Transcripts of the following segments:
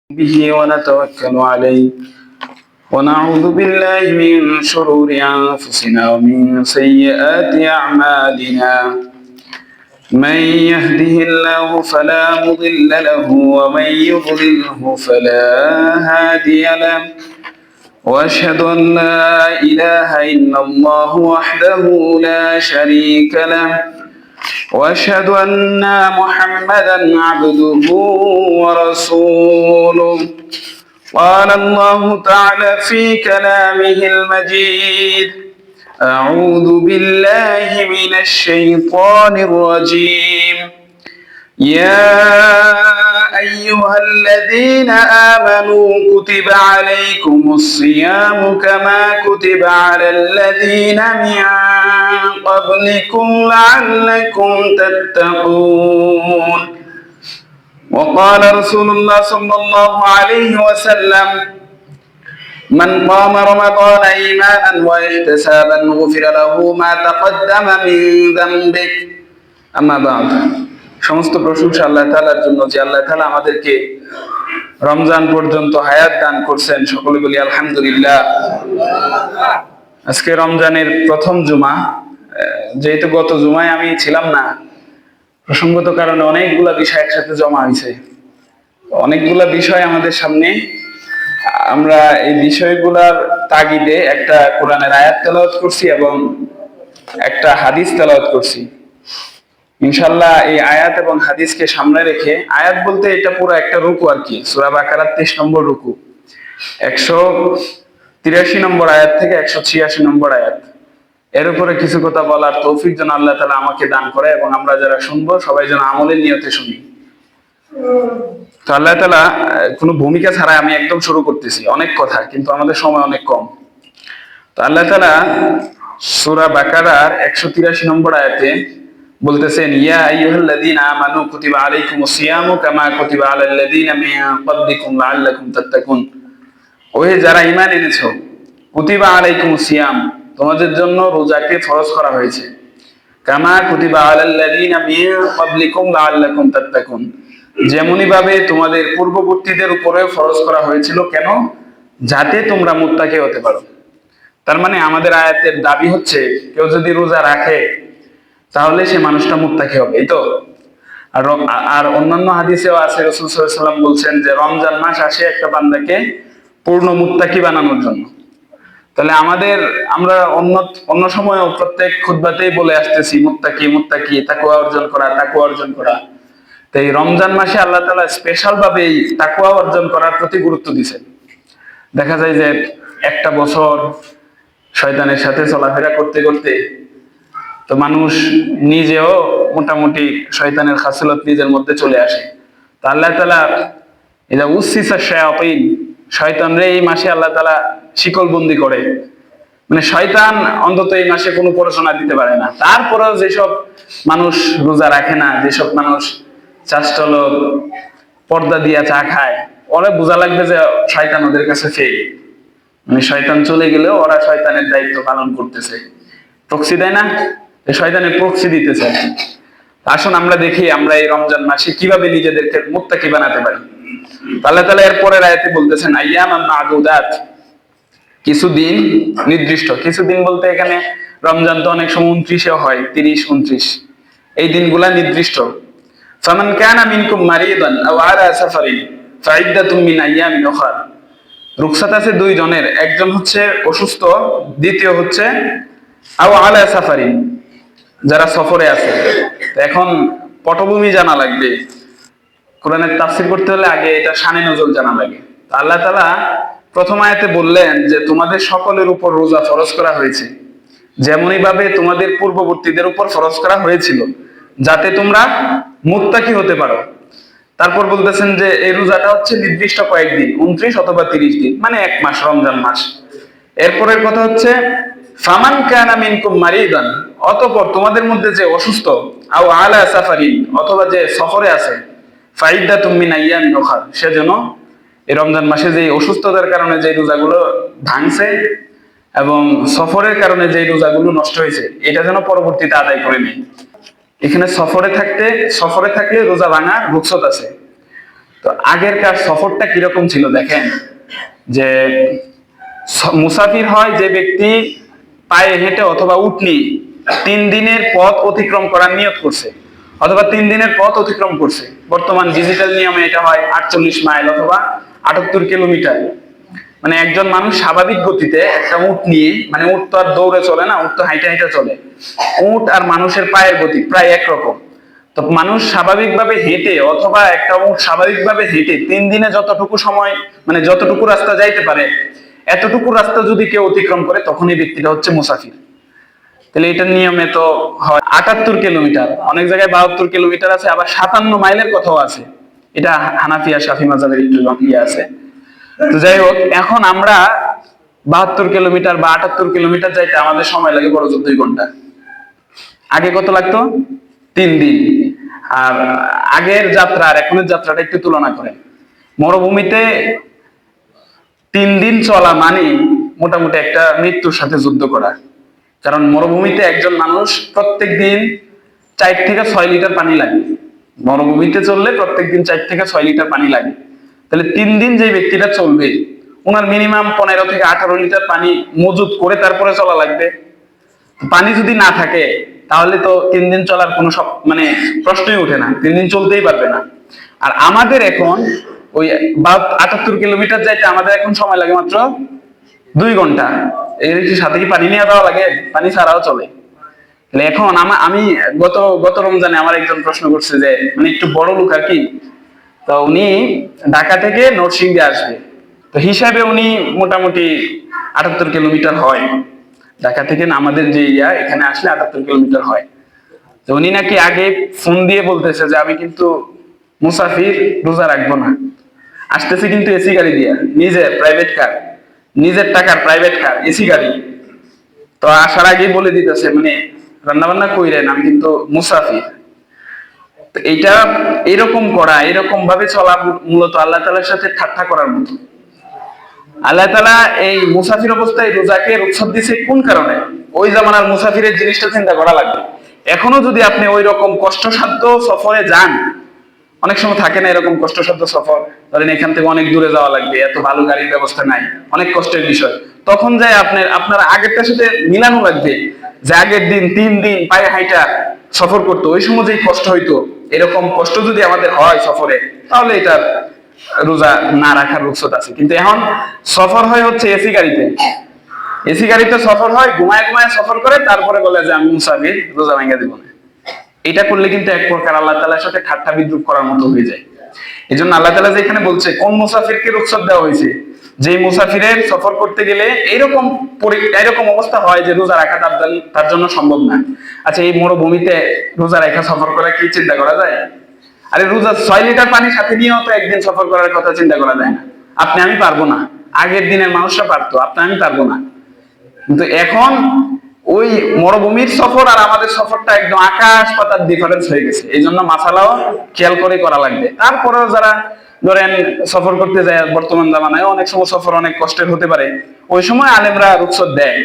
به ونتوكل عليه ونعوذ بالله من شرور أنفسنا ومن سيئات أعمالنا من يهده الله فلا مضل له ومن يضلله فلا هادي له وأشهد أن لا إله إلا الله وحده لا شريك له وأشهد أن محمدا عبده ورسوله قال الله تعالى في كلامه المجيد أعوذ بالله من الشيطان الرجيم يا أيها الذين آمنوا كتب عليكم الصيام كما كتب على الذين من قبلكم لعلكم تتقون وقال رسول الله صلى الله عليه وسلم من قام رمضان إيمانا واحتسابا غفر له ما تقدم من ذنبه أما بعد সমস্ত প্রশংসা আল্লাহ তাআলার জন্য যে আল্লাহ তাআলা আমাদেরকে রমজান পর্যন্ত হায়াত দান করছেন। সকলে বলি আলহামদুলিল্লাহ। আজকে রমজানের প্রথম জুমা, যেহেতু গত জুমায় আমি ছিলাম না, প্রসঙ্গত কারণে অনেকগুলা বিষয় একসাথে জমা হয়েছে। অনেকগুলা বিষয় আমাদের সামনে, আমরা এই বিষয়গুলার তাগিদে একটা কোরআনের আয়াত তেলাওয়াত করছি এবং একটা হাদিস তেলাওয়াত করছি। ইনশাআল্লাহ এই আয়াত এবং হাদিসকে সামনে রেখে, আয়াত বলতে এটা পুরো একটা রুকু আর কি, সূরা বাকারার 23 নম্বর রুকু, 183 নম্বর আয়াত থেকে 186 নম্বর আয়াত, এর উপরে কিছু কথা বলার তৌফিক যেন আল্লাহ তাআলা আমাকে দান করে এবং আমরা যারা শুনবো সবাই যেন আমলের নিয়তে শুনি। তো আল্লাহ তাআলা কোনো ভূমিকা ছাড়া আমি একদম শুরু করতেছি, অনেক কথা কিন্তু আমাদের সময় অনেক কম। তো আল্লাহ তাআলা সূরা বাকারার 183 নম্বর আয়াতে বলতেছেন, ইয়া আইয়ুহাল্লাযীনা আমানু কুতিবা আলাইকুমুস সিয়ামু কামা কুতিবা আলাল লাযীনা মিন ক্বাবলিকুম লাআল্লাকুম তাত্তাকুন। ওহে যারা ঈমান এনেছো, কুতিবা আলাইকুমুস সিয়াম, তোমাদের জন্য রোজাকে ফরজ করা হয়েছে, কামা কুতিবা আলাল লাযীনা মিন ক্বাবলিকুম লাআল্লাকুম তাত্তাকুন, যেমনি ভাবে তোমাদের পূর্ববর্তীদের উপরে ফরজ করা হয়েছিল, কেন? যাতে তোমরা মুত্তাকি হতে পারো। তার মানে আমাদের আয়াতের দাবি হচ্ছে, কেউ যদি রোজা রাখে তাহলে সে মানুষটা মুত্তাকি হবে, এই তো। আর অন্যান্য হাদিসেও আছে, রাসূল সাল্লাল্লাহু আলাইহি ওয়াসাল্লাম বলছেন যে রমজান মাস আসে একটা বান্দাকে পূর্ণ মুত্তাকি বানানোর জন্য। তাহলে আমরা অন্য সময়ও প্রত্যেক খুতবাতেই বলে আসতেছি মুত্তাকি মুত্তাকি, তাকওয়া অর্জন করা, তাকওয়া অর্জন করা। তো এই রমজান মাসে আল্লাহ তাআলা স্পেশাল ভাবে এই তাকওয়া অর্জন করার প্রতি গুরুত্ব দিয়েছেন। দেখা যায় যে একটা বছর শয়তানের সাথে চলাফেরা করতে করতে তো মানুষ নিজেও মোটামুটি শয়তানের খাসলত নিজের মধ্যে চলে আসে। তা আল্লাহ তাআলা এটা উসসিসা শায়াতিন, শয়তানরে এই মাসে আল্লাহ তাআলা শিকলবন্দি করে, মানে শয়তান অন্তত এই মাসে কোনো পড়াশোনা দিতে পারে না। তারপরেও যেসব মানুষ রোজা রাখে না, যেসব মানুষ চাষচল পর্দা দিয়া চা খায়, ওরা বোঝা লাগবে যে শয়তান ওদের কাছে ফেল, মানে শয়তান চলে গেলেও ওরা শয়তানের দায়িত্ব পালন করতেছে, প্রক্সি দেয় না, শয়তানের প্রক্সি দিতেছে। আসুন আমরা দেখি আমরা এই রমজান মাসে কিভাবে নিজেদেরকে মুত্তাকি বানাতে পারি। আল্লাহ তাআলা এর পরের আয়াতে বলতেছেন, আইয়ামান মা'দুদাত, কিছুদিন নির্দিষ্ট। কিছুদিন বলতে এখানে রমজান তো অনেক সময় 29-এও হয়, 30, 29, এই দিনগুলা নির্দিষ্ট। ফামান কানা মিনকুম মারিদান আও আলা সাফারিন ফাইদ্দাতুম মিন আইয়ামিন উখরা। রুখসাত আছে দুই জনের, একজন হচ্ছে অসুস্থ, দ্বিতীয় হচ্ছে আও আলা সাফারিন, যারা সফরে আছে। এখন পটভূমি জানা লাগবে, কোরআনের তাফসীর করতে হলে আগে এটা শানে নজুল জানা লাগে। আল্লাহ তাআলা প্রথম আয়াতে বললেন যে তোমাদের সকলের উপর রোজা ফরজ করা হয়েছে, যেমনই ভাবে তোমাদের পূর্ববর্তীদের উপর ফরজ করা হয়েছিল, যাতে তোমরা মুত্তাকি হতে পারো। তারপর বলতেছেন যে এই রোজাটা হচ্ছে নির্দিষ্ট কয়েকদিন, 29 অথবা 30 দিন, মানে এক মাস, রমজান মাস। এরপরের কথা হচ্ছে ফামান কানা মিনকুম মারিদান, অতঃপর তোমাদের মধ্যে যে অসুস্থ, আও আলা সাফারিন, অথবা যে সফরে আছে, ফাইদ্দাতুম মিন আইয়ামিন উখরা, সেজন্য এই রমজান মাসে যে অসুস্থতার কারণে যে রোজাগুলো ভাঙছে এবং সফরের কারণে যে রোজাগুলো নষ্ট হয়েছে, এটা যেন পরবর্তীতে আদায় করে নেয়। এখানে সফরে থাকলে রোজা ভাঙার রুখসত আছে। তো আগেরকার সফরটা কিরকম ছিল দেখেন, যে মুসাফির হয় যে ব্যক্তি পায়ে হেঁটে অথবা উটনি 3 দিনের পথ অতিক্রম করার নিয়ত করছে, অথবা 3 দিনের পথ অতিক্রম করছে। বর্তমান ডিজিটাল নিয়মে এটা হয় 48 মাইল অথবা 78 কিলোমিটার। মানে একজন মানুষ স্বাভাবিক গতিতে একটা উট নিয়ে, মানে উট তো আর দৌড়ে চলে না, উট তো হাইটে হাইটে চলে, উট আর মানুষের পায়ের গতি প্রায় একরকম। তো মানুষ স্বাভাবিকভাবে হেঁটে অথবা একটা উট স্বাভাবিকভাবে হেঁটে 3 দিনে যতটুকু সময়, মানে যতটুকু রাস্তা যাইতে পারে, এতটুকু রাস্তা যদি কেউ অতিক্রম করে তখন এই ব্যক্তিটা হচ্ছে মুসাফির। তাহলে এটার নিয়মে তো হয় 78 কিলোমিটার, অনেক জায়গায় 72 কিলোমিটার আছে, আবার 57 মাইলের কথাও আছে। এটা হানাফিয়া শাফি মাযহাবের একটু ইয়ে আছে। তো যাই হোক, এখন আমরা 72 কিলোমিটার বা 78 কিলোমিটার যাইতে আমাদের সময় লাগে বড় জোর 2 ঘন্টা। আগে কত লাগতো? 3 দিন। আর আগের যাত্রা আর এখনের যাত্রাটা একটু তুলনা করেন। মরুভূমিতে 3 দিন চলা মানে মোটামুটি একটা মৃত্যুর সাথে যুদ্ধ করা। কারণ মরুভূমিতে একজন মানুষ প্রত্যেক দিন 4 থেকে 6 লিটার পানি লাগে। মরুভূমিতে চললে প্রত্যেক দিন 4 থেকে 6 লিটার পানি লাগে। তাহলে 3 দিন যে ব্যক্তিটা চলবে, ওনার মিনিমাম 15 থেকে 18 লিটার পানি মজুত করে তারপরে চলা লাগবে। পানি যদি না থাকে তাহলে তো 3 দিন চলার কোনো মানে প্রশ্নই ওঠে না, 3 দিন চলতেই পারবে না। আর আমাদের এখন ওই 78 কিলোমিটার যাইতে আমাদের এখন সময় লাগে মাত্র 2 ঘন্টা। এর সাথে কি পানি নিয়ে যাওয়া লাগে? পানি ছাড়াও চলে। এখন আমি গত রমজানে আমার একজন প্রশ্ন করছে যে, মানে একটু বড় লোক আর কি, তো উনি ঢাকা থেকে নরসিংদী আসবে, তো হিসাবে উনি মোটামুটি 78 কিলোমিটার হয়। ঢাকা থেকে আমাদের যে এখানে আসলে 78 কিলোমিটার হয়। তো উনি নাকি আগে ফোন দিয়ে বলতেছে যে আমি কিন্তু মুসাফির, রোজা রাখবো না। আসতেছে কিন্তু এসি গাড়ি দিয়ে, নিজের প্রাইভেট কার, নিজের টাকার প্রাইভেট কার, এসি গাড়ি। তো আসার আগেই বলে দিতেছে মানে রান্না বান্না কইরেন, আমি কিন্তু মুসাফির। তো এইটা এরকম করা, এরকম ভাবে চলা মূলত আল্লাহ তাআলার সাথে ঠাট্টা করার মতো। আল্লাহ তাআলা এই মুসাফির অবস্থায় রোজাকে রুখসত দিয়েছে কোন কারণে? ওই জামানার মুসাফিরের জিনিসটা চিন্তা করা লাগবে। এখনো যদি আপনি ওই রকম কষ্টসাধ্য সফরে যান, অনেক সময় থাকে না এরকম কষ্টসাধ্য সফর, ধরেন এখান থেকে অনেক দূরে যাওয়া লাগবে, এত ভালো গাড়ির ব্যবস্থা নাই, অনেক কষ্টের বিষয়। তখন যাই আপনার আগেরটার সাথে মিলানো লাগবে যে আগের দিন 3 দিন পায়ে হাইটা সফর করতো, ওই সময় যেই কষ্ট হইতো, এরকম কষ্ট যদি আমাদের হয় সফরে, তাহলে এটার রোজা না রাখার রুখসত আছে। কিন্তু এখন সফর হয় হচ্ছে এসি গাড়িতে, এসি গাড়িতে সফর হয়, ঘুমায় ঘুমায় সফর করে, তারপরে বলে যে আমি মুসাফির, রোজা ভাঙা দিব না। এটা করলে কিন্তু এক প্রকার আল্লাহ তাআলার সাথে ঠাট্টা বিদ্রুপ করার মতো হয়ে যায়। এই জন্য আল্লাহ তাআলা যেখানে বলছে কোন মুসাফিরকে রুখসত দেওয়া হয়েছে, যে মুসাফিরের সফর করতে গেলে এরকম অবস্থা হয় যে রোজা রাখা তার জন্য সম্ভব না। আচ্ছা, এই মরুভূমিতে রোজা রাখা সফর করা কি চিন্তা করা যায়? আরে রোজা 6 লিটার পানি সাথে নিয়েও তো একদিন সফর করার কথা চিন্তা করা যায় না। আপনি আমি পারবো না, আগের দিনের মানুষরা পারতো, আপনি আমি পারবো না। কিন্তু এখন ওই মরুভূমির সফর আর আমাদের সফরটা একদম আকাশ পাতাল ডিফারেন্স হয়ে গেছে। এই জন্য মাসালাও খেয়াল করে করা লাগবে। তারপরেও যারা ধরেন সফর করতে যায় বর্তমান জামানায়, অনেক সময় সফর অনেক কষ্টের হতে পারে, ওই সময় আলেমরা রুখসত দেয়।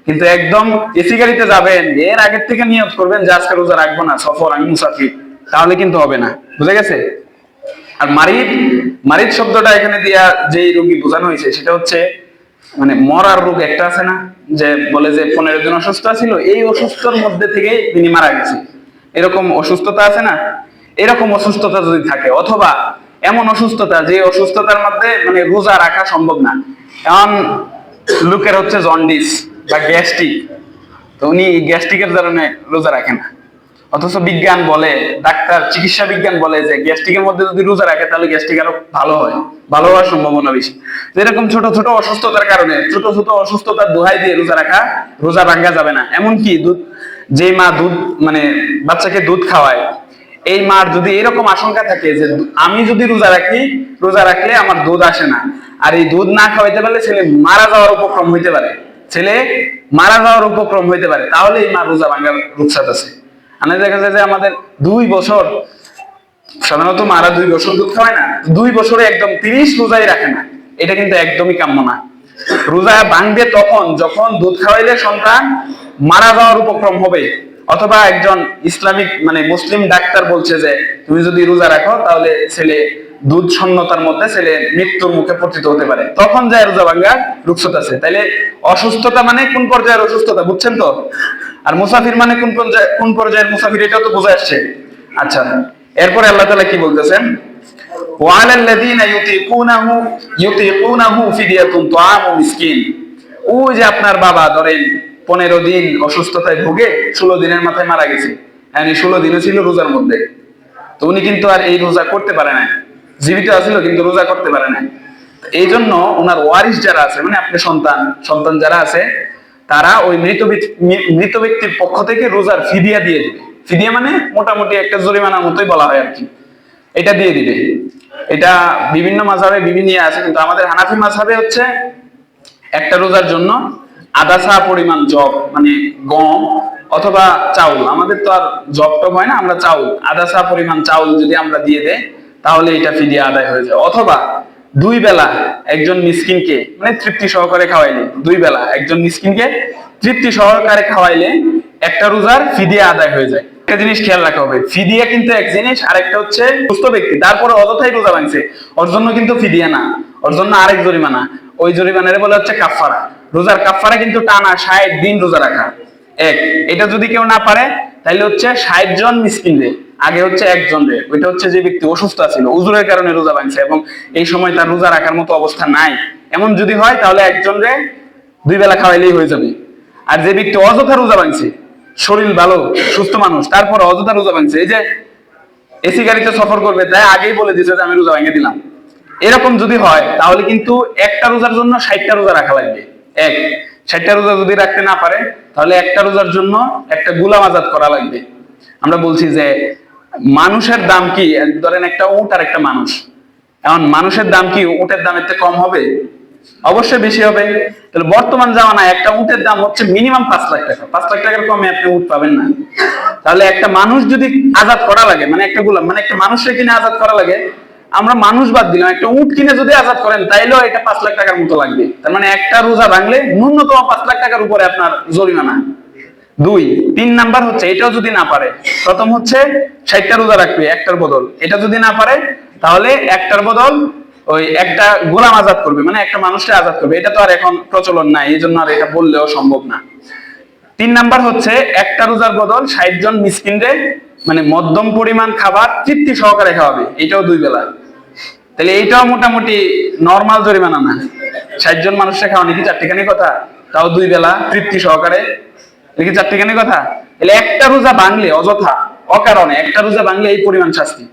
কিন্তু একদম এসি গাড়িতে যাবেন, এর আগের থেকে নিয়ত করবেন যে আজকে রোজা রাখবো না, সফর, আমি মুসাফির, তাহলে কিন্তু হবে না। বুঝে গেছে? আর মারিদ শব্দটা এখানে দিয়া যেই রোগী বোঝানো হয়েছে সেটা হচ্ছে মানে মরার রোগ একটা আছে না, যে বলে যে 15 দিন অসুস্থ ছিল, এই অসুস্থতার মধ্যে থেকে তিনি মারা গেছে, এরকম অসুস্থতা আছে না? এরকম অসুস্থতা যদি থাকে, অথবা এমন অসুস্থতা যে অসুস্থতার মধ্যে মানে রোজা রাখা সম্ভব না, এমন লোকের হচ্ছে জন্ডিস বা গ্যাস্ট্রিক, তো উনি গ্যাস্ট্রিকের কারণে রোজা রাখে না। অথচ বিজ্ঞান বলে, ডাক্তার চিকিৎসা বিজ্ঞান বলে যে গ্যাস্ট্রিকের মধ্যে যদি রোজা রাখে তাহলে গ্যাস্ট্রিক আরো ভালো হয়, ভালো হওয়ার সম্ভাবনা বেশি। এরকম ছোট ছোট অসুস্থতার কারণে, ছোট ছোট অসুস্থতার দোহাই দিয়ে রোজা ভাঙ্গা যাবে না। এমনকি যে মা দুধ মানে বাচ্চাকে দুধ খাওয়ায়, এই মার যদি এরকম আশঙ্কা থাকে যে আমি যদি রোজা রাখলে আমার দুধ আসে না, আর এই দুধ না খাওয়াইতে পারলে ছেলে মারা যাওয়ার উপক্রম হইতে পারে, তাহলে এই মা রোজা ভাঙ্গার রুখসাত আছে। আমি দেখা যায় যে আমাদের 2 বছর, সাধারণত মারা 2 বছর দুধ খাওয়ায় না, 2 বছরে একদম 30 রোজাই রাখে না, এটা কিন্তু একদমই কাম্য না। রোজা ভাঙবে তখন যখন দুধ খাওয়াইলে সন্তান মারা যাওয়ার উপক্রম হবে, অথবা একজন ইসলামিক মানে মুসলিম ডাক্তার বলছে যে তুমি যদি রোজা রাখো তাহলে ছেলে দুধ শূন্যতার মধ্যে ছেলে মৃত্যুর মুখে পতিত হতে পারে, তখন যায় রোজা ভাঙ্গার রুখসত আছে। তাইলে অসুস্থতা মানে কোন পর্যায়ের অসুস্থতা বুঝছেন তো? আর মুসাফির মানে কোন পর্যায়ের মুসাফির, এটাও তো বোঝা আসছে। আচ্ছা, এরপরে আল্লাহ তাআলা কি বলতেছেন? ওয়ালাল্লাযীনা ইউতিকুনাহু ফিদিয়াতুন তুআমু মিসকিন। ওই যে আপনার বাবা ধরেন 15 দিন অসুস্থতায় ভুগে 16 দিনের মাথায় মারা গেছে, মানে 16 দিনও ছিল রোজার মধ্যে, তো উনি কিন্তু আর এই রোজা করতে পারে না, জীবিত আছিল কিন্তু রোজা করতে পারে না। এই জন্য ওনার ওয়ারিস যারা আছে, মানে আপনার সন্তান যারা আছে, তারা ওই মৃত ব্যক্তির পক্ষ থেকে রোজার ফিদিয়া দিয়ে দিবে। ফিদিয়া মানে মোটামুটি একটা জরিমানার মতোই বলা হয় আর কি, এটা দিয়ে দিবে। এটা বিভিন্ন মাযহাবে বিভিন্ন আছে, কিন্তু আমাদের হানাফি মাযহাবে হচ্ছে একটা রোজার জন্য আধা সা পরিমাণ জব, মানে গম অথবা চাউল, আমাদের তো আর জব টব হয় না, আমরা চাউল, আধা সা পরিমাণ চাউল যদি আমরা দিয়ে দেই তাহলে এটা ফিদিয়া আদায় হয়ে যায়। অথবা 2 বেলা একজন মিসকিনকে মানে তৃপ্তি সহকারে খাওয়াইলে, 2 বেলা একজন মিসকিনকে তৃপ্তি সহকারে খাওয়াইলে একটা রোজার ফিদিয়া আদায় হয়ে যায়। একটা জিনিস খেয়াল রাখা হবে, ফিদিয়া কিন্তু এক জিনিস, আরেকটা হচ্ছে সুস্থ ব্যক্তি তারপরে অযথাই রোজা ভাঙছে, ওর জন্য কিন্তু ফিদিয়া না, ওর জন্য আরেক জরিমানা। ওই জরিমানারে বলে হচ্ছে কাফফারা। রোজার কাফফারা কিন্তু টানা 60 দিন রোজা রাখা। এটা যদি কেউ না পারে তাহলে হচ্ছে 60 জন মিসকিনরে, আগে হচ্ছে একজন রে, ওইটা হচ্ছে যে ব্যক্তি অসুস্থ ছিল, উযুরের কারণে রোজা ভাঙছে এবং এই সময় তার রোজা রাখার মতো অবস্থা নাই, এমন যদি হয় তাহলে একজন রে 2 বেলা খাওয়াইলেই হয়ে যাবে। আর যে ব্যক্তি অযথা রোজা ভাঙছে, শরীর ভালো সুস্থ মানুষ, তারপর অযথা রোজা ভাঙছে, এই যে এসি গাড়িতে সফর করবে তাই আগেই বলে দিয়েছে যে আমি রোজা ভেঙে দিলাম, এরকম যদি হয় তাহলে কিন্তু একটা রোজার জন্য 60টা রোজা রাখা লাগবে। 60টা রোজা যদি রাখতে না পারে তাহলে একটা রোজার জন্য একটা গোলাম আজাদ করা লাগবে। আমরা বলছি যে মানুষের দাম কি, ধরেন একটা উট আর একটা মানুষ, এখন মানুষের দাম কি উটের দামের থেকে কম হবে? অবশ্যই বেশি হবে। তাহলে বর্তমান জামানায় একটা উটের দাম হচ্ছে মিনিমাম 5 লাখ টাকা, 5 লাখ টাকার কমে আপনি উট পাবেন না। তাহলে একটা মানুষ যদি আজাদ করা লাগে, মানে একটা গোলাম, মানে একটা মানুষকে কিনে আজাদ করা লাগে, আমরা মানুষ বাদ দিলাম, একটা উট কিনে যদি আজাদ করেন তাইলেও এটা 5 লাখ টাকার মতো লাগবে। তার মানে একটা রোজা ভাঙলে ন্যূনতম 5 লাখ টাকার উপরে আপনার জরিমানা। 3 নাম্বার হচ্ছে এটাও যদি না পারে, প্রথম হচ্ছে 60টা রোজা রাখবে একটার বদল, এটা যদি না পারে তাহলে একটার বদল ওই একটা গোলাম আজাদ করবে, মানে একটা মানুষকে আজাদ করবে। এটা তো আর এখন প্রচলন নাই, এই জন্য আর এটা বললেও সম্ভব না। 3 নাম্বার হচ্ছে একটা রোজার বদল 60 জন মিসকিনরে মানে মধ্যম পরিমাণ খাবার তৃপ্তি সহকারে খাওয়াবে, এটাও 2 বেলা। তাহলে এইটাও মোটামুটি নরমাল জরিমানা না, 60 জন মানুষকে খাওয়ানো কি চারটিখানি কথা? তাও 2 বেলা তৃপ্তি সহকারে, এটা কি চারটিখানি কথা? তাহলে একটা রোজা ভাঙলে অযথা অকারণে একটা রোজা ভাঙলে এই পরিমাণ শাস্তি।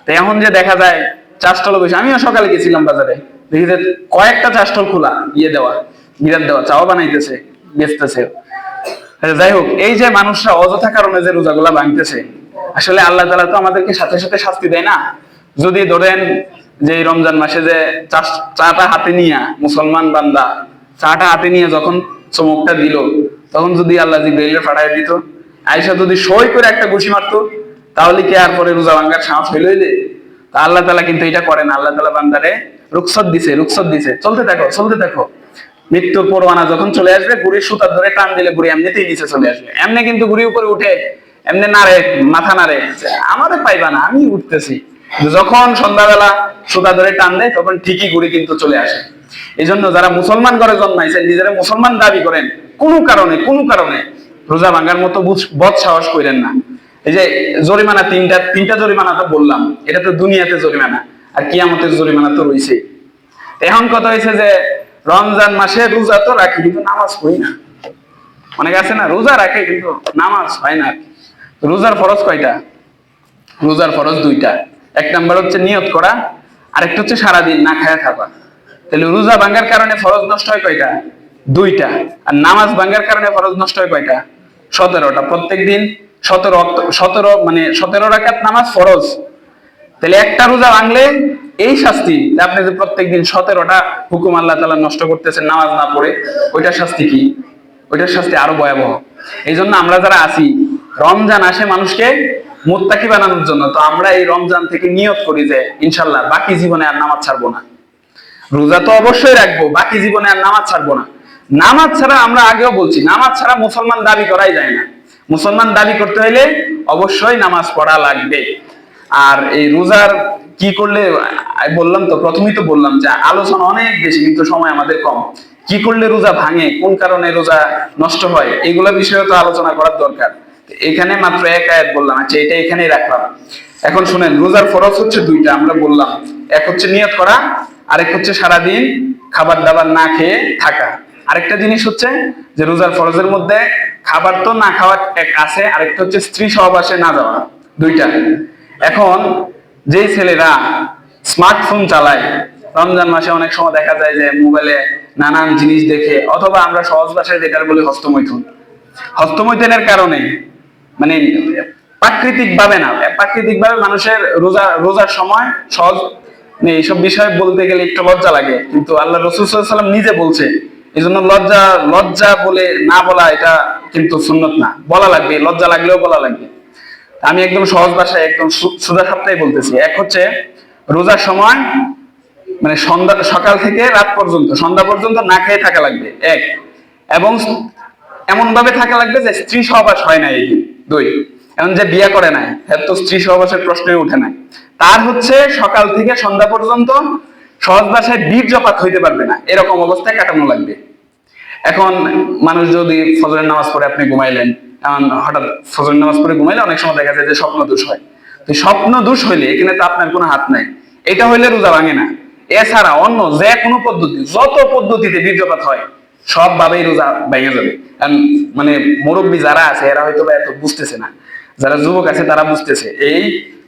তো এখন যে দেখা যায় চা স্টল বসে, আমিও সকালে গেছিলাম বাজারে, দেখি যে কয়েকটা চা স্টল খোলা, গিরাত দেওয়া, চাও বানাইতেছে, বেচতেছে। যাই হোক, এই যে মানুষরা অযথা কারণে যে রোজাগুলা ভাঙতেছে, আসলে আল্লাহ তাআলা তো আমাদেরকে সাথে সাথে শাস্তি দেয় না। যদি ধরেন যে রমজান মাসে যে চাটা হাতে নিয়ে মুসলমান বান্দা চাটা হাতে নিয়ে যখন চমকটা দিল, তখন যদি আল্লাহ জিবরাইল পাঠায় দিত, আয়েশা যদি সই করে একটা ঘুষি মারতো, তাহলে কি আর পরে রোজা ভাঙার সাহস হইলে? তা আল্লাহ তাআলা কিন্তু এটা করে না। আল্লাহ তাআলা বান্দারে রুখসত দিছে, চলতে থাকো। মৃত্যুর পরোয়ানা যখন চলে আসবে, গুড়ির সুতা ধরে টান দিলে গুড়ি এমনিতেই নিচে চলে আসবে। এমনি কিন্তু গুড়ি উপরে উঠে এমনি নাড়ে, মাথা নাড়ে, আমারে পাইবা না, আমি উঠতেছি। যখন সন্ধ্যাবেলা সুতা ধরে টান দেয় তখন ঠিকই গুড়ি কিন্তু চলে আসে। এই জন্য যারা মুসলমান ঘরে জন্মাইছেন, নিজেরা মুসলমান দাবি করেন, কোনো কারণে রোজা ভাঙার মতো বদ সাহস করেন না। এই যে জরিমানা তিনটা জরিমানা তো বললাম, এটা তো দুনিয়াতে জরিমানা, আর কিয়ামতের জরিমানা তো রয়েছেই। এখন কথা হয়েছে যে রমজান মাসে রোজা তো রাখি কিন্তু নামাজ পড়ি না। অনেকে আছে না রোজা রাখে কিন্তু নামাজ হয় না। রোজার ফরজ কয়টা? রোজার ফরজ 2টা। 1 নাম্বার হচ্ছে নিয়ত করা, আরেকটা হচ্ছে সারাদিন না খায়া থাকা। তাহলে রোজা ভাঙার কারণে ফরজ নষ্ট হয় কয়টা? 2টা। আর নামাজ ভাঙার কারণে ফরজ নষ্ট হয় কয়টা? 17টা। প্রত্যেকদিন 17 রাকাত নামাজ ফরজ। তাহলে একটা রোজা ভাঙলে এই শাস্তি, আপনি যে প্রত্যেকদিন 17টা হুকুম আল্লাহ তাআলা নষ্ট করতেছেন নামাজ না পড়ে, ওইটার শাস্তি কি? ওইটার শাস্তি আরো ভয়াবহ। এই জন্য আমরা যারা আছি, রমজান আসে মানুষকে মুত্তাকি বানানোর জন্য, তো আমরা এই রমজান থেকে নিয়ত করি যে ইনশাআল্লাহ বাকি জীবনে আর নামাজ ছাড়বো না। রোজা তো অবশ্যই রাখবো, বাকি জীবনে আর নামাজ ছাড়বো না। নামাজ ছাড়া, আমরা আগেও বলছি, নামাজ ছাড়া মুসলমান দাবি করাই যায় না। মুসলমান দাবি করতে হলে অবশ্যই নামাজ পড়া লাগবে। আর এই রোজার কি করলে, বললাম তো প্রথমেই তো বললাম যে আলোচনা অনেক বেশি কিন্তু সময় আমাদের কম। কি করলে রোজা ভাঙে, কোন কারণে রোজা নষ্ট হয়, এগুলা বিষয়ে তো আলোচনা করার দরকার। এখানে মাত্র এক আয়াত বললাম, আচ্ছা এটা এখানেই রাখলাম। এখন শুনেন, রোজার ফরজ হচ্ছে দুইটা আমরা বললাম, এক হচ্ছে নিয়ত করা, আরেক হচ্ছে সারাদিন খাবার দাবার না খেয়ে থাকা। আরেকটা জিনিস হচ্ছে যে রোজার ফরজের মধ্যে খাবার তো না খাওয়া এক আছে, আরেকটা হচ্ছে স্ত্রী সহবাসে না যাওয়া, দুইটা। এখন যেই ছেলেরা স্মার্টফোন চালায়, রমজান মাসে অনেক সময় দেখা যায় যে মোবাইলে নানান জিনিস দেখে, অথবা আমরা সহজ ভাষায় যেটা বলি হস্তমৈথুন, হস্তমৈথুনের কারণে মানে প্রাকৃতিক ভাবে না, প্রাকৃতিক ভাবে মানুষের রোজার সময় সহজ এইসব বিষয় বলতে গেলে একটু লজ্জা লাগে, কিন্তু আল্লাহ রাসূল সাল্লাল্লাহু আলাইহি ওয়াসাল্লাম নিজে বলছে, এই জন্য লজ্জা লজ্জা বলে না বলা এটা কিন্তু সুন্নত না, বলা লাগবে, লজ্জা লাগলেও বলা লাগবে। আমি একদম সহজ ভাষায় একদম সোজা সাপটাই বলতেছি। এক হচ্ছে রোজার সময় মানে সকাল থেকে রাত পর্যন্ত, সন্ধ্যা পর্যন্ত না খেয়ে থাকা লাগবে, এক। এবং এমন ভাবে থাকা লাগবে যে স্ত্রী সহবাস হয় না এই দিন, দুই। এমন যে বিয়ে করে নাই, এর তো স্ত্রী সহবাসের প্রশ্নই উঠে নাই। তার হচ্ছে সকাল থেকে সন্ধ্যা পর্যন্ত সহজ ভাষায় বীর্যপাত হইতে পারবে না, এরকম অবস্থায় কাটানো লাগবে। এখন মানুষ যদি ফজরের নামাজ পড়ে আপনি ঘুমাইলেন, এমন হঠাৎ ফজরের নামাজ পড়ে ঘুমাইলে অনেক সময় দেখা যায় যে স্বপ্ন দোষ হয়। তো স্বপ্ন দোষ হইলে এখানে তো আপনার কোনো হাত নাই, এটা হইলে রোজা ভাঙে না। এছাড়া অন্য যে কোনো পদ্ধতি, যত পদ্ধতিতে বীর্যপাত হয় সব ভাবেই রোজা ভেঙে যাবে। মানে মুরব্বী যারা আছে এরা হয়তো এত বুঝতেছে না, যারা যুবক আছে তারা বুঝতেছে। এই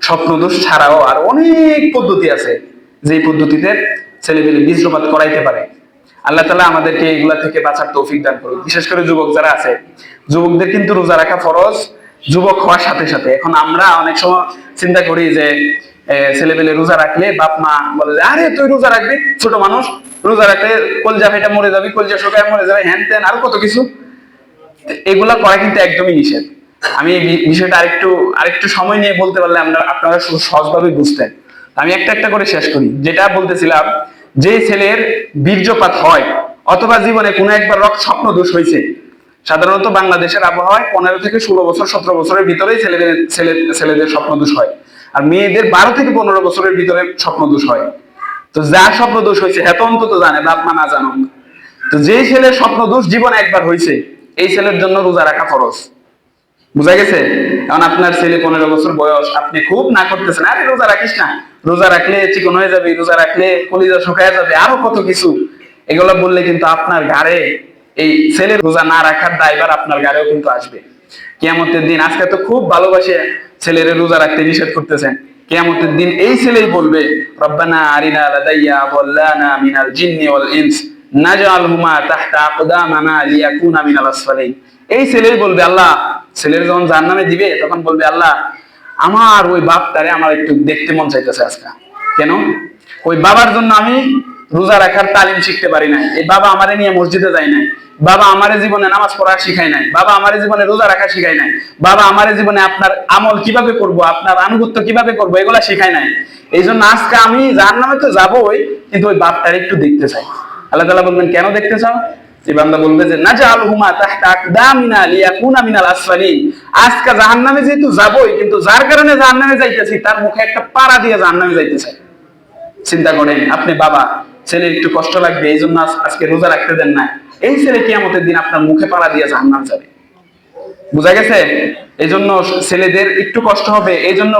স্বপ্ন দোষ ছাড়াও আর অনেক পদ্ধতি আছে যে পদ্ধতিতে ছেলেপেলে বীর্যপাত করাইতে পারে। আল্লাহ তাআলা আমাদেরকে এগুলা থেকে বাঁচার তৌফিক দান করুন। বিশেষ করে যুবক যারা আছে, যুবকদের কিন্তু রোজা রাখা ফরজ যুবক হওয়ার সাথে সাথে। এখন আমরা অনেক সময় চিন্তা করি যে ছেলেপেলে রোজা রাখলে বাপ মা বলে যে আরে তুই রোজা রাখবি, ছোট মানুষ রোজা রাখলে কলজা ফেটে মরে যাবি, কলজা শুকায় মরে যাবে, হ্যান ত্যান আরো কত কিছু। এগুলা করা কিন্তু একদমই নিষেধ। আমি এই বিষয়টা আরেকটু সময় নিয়ে বলতে পারলে আপনারা সহজভাবে বুঝতেন। আমি একটা একটা করে শেষ করি। যেটা বলতেছিলাম, যে ছেলের বীর্যপাত হয় অথবা জীবনে কোনো একবার স্বপ্ন দোষ হয়েছে, সাধারণত বাংলাদেশের আবহাওয়ায় 15 থেকে 16 বছর 17 বছরের ভিতরেই ছেলেদের স্বপ্ন দোষ হয়, আর মেয়েদের 12 থেকে 15 বছরের ভিতরে স্বপ্ন দোষ হয়। তো যার স্বপ্ন দোষ হয়েছে হ্যাঁ অন্তত জানে, বাপ মা না জানুক। তো যে ছেলের স্বপ্ন দোষ জীবনে একবার হয়েছে, এই ছেলের জন্য রোজা রাখা ফরজ। বুঝা গেছে? এখন আপনার ছেলে 15 বছর বয়স, আপনি খুব না করতেছেন, আরে রোজা রাখিস না, রোজা রাখলে চিকন হয়ে যাবে, রোজা রাখলে কলিজা শুকায় যাবে, আরো কত কিছু। এগুলো বললে কিন্তু আপনার ঘাড়ে এই ছেলের রোজা না রাখার দায়ভার আপনার ঘাড়েও কিন্তু আসবে কিয়ামতের দিন। আজকে তো খুব ভালোবাসে ছেলের রোজা রাখতে নিষেধ করতেছেন, কিয়ামতের দিন এই ছেলেই বলবে রব্বানা আরিনা লাদাইয়া ওয়াল্লানা মিনাল জিন্নি ওয়াল ইনস নাজআলহুমা তাহতা আকদামানা লিয়াকুনা মিনাল আসফালিন। এই ছেলেই বলবে, আল্লাহ, ছেলের যখন জাহান্নামে দিবে তখন বলবে, আল্লাহ আমার ওই বাপটারে আমার একটু দেখতে মন চাইতেছে আজকে। কেন? ওই বাবার জন্য আমি রোজা রাখার তালিম শিখতে পারি না, এই বাবা আমারে নিয়ে মসজিদে যায় নাই, বাবা আমারে জীবনে নামাজ পড়া শিখায় নাই, বাবা আমারে জীবনে রোজা রাখা শিখায় নাই, বাবা আমারে জীবনে আপনার আমল কিভাবে করব, আপনার আনুগত্য কিভাবে করব, এগুলা শিখায় নাই। এই জন্য আজকে আমি জাহান্নামে তো যাবোই, কিন্তু ওই বাপটারে একটু দেখতে চাই। আল্লাহ তাআলা বলবেন, কেন দেখতে চাও? এই বান্দা বলবে যে নাজআলহুমা তাহতা আকদামিনা লিয়াকুনা মিনাল আসফালিন। আজকে জাহান্নামে যেহেতু যাবোই, কিন্তু যার কারণে জাহান্নামে যাইতেছি তার মুখে একটা পাড়া দিয়ে জাহান্নামে যাইতেছে। চিন্তা করেন, আপনি বাবা, ছেলের একটু কষ্ট লাগবে এই জন্য আজকে রোজা রাখতে দেন না, এই ছেলে কিয়ামতের দিন আপনার মুখে পাড়া দিয়ে জাহান্নামে যাবে। বুঝা গেছে? এই জন্য ছেলেদের একটু কষ্ট হবে, এই জন্য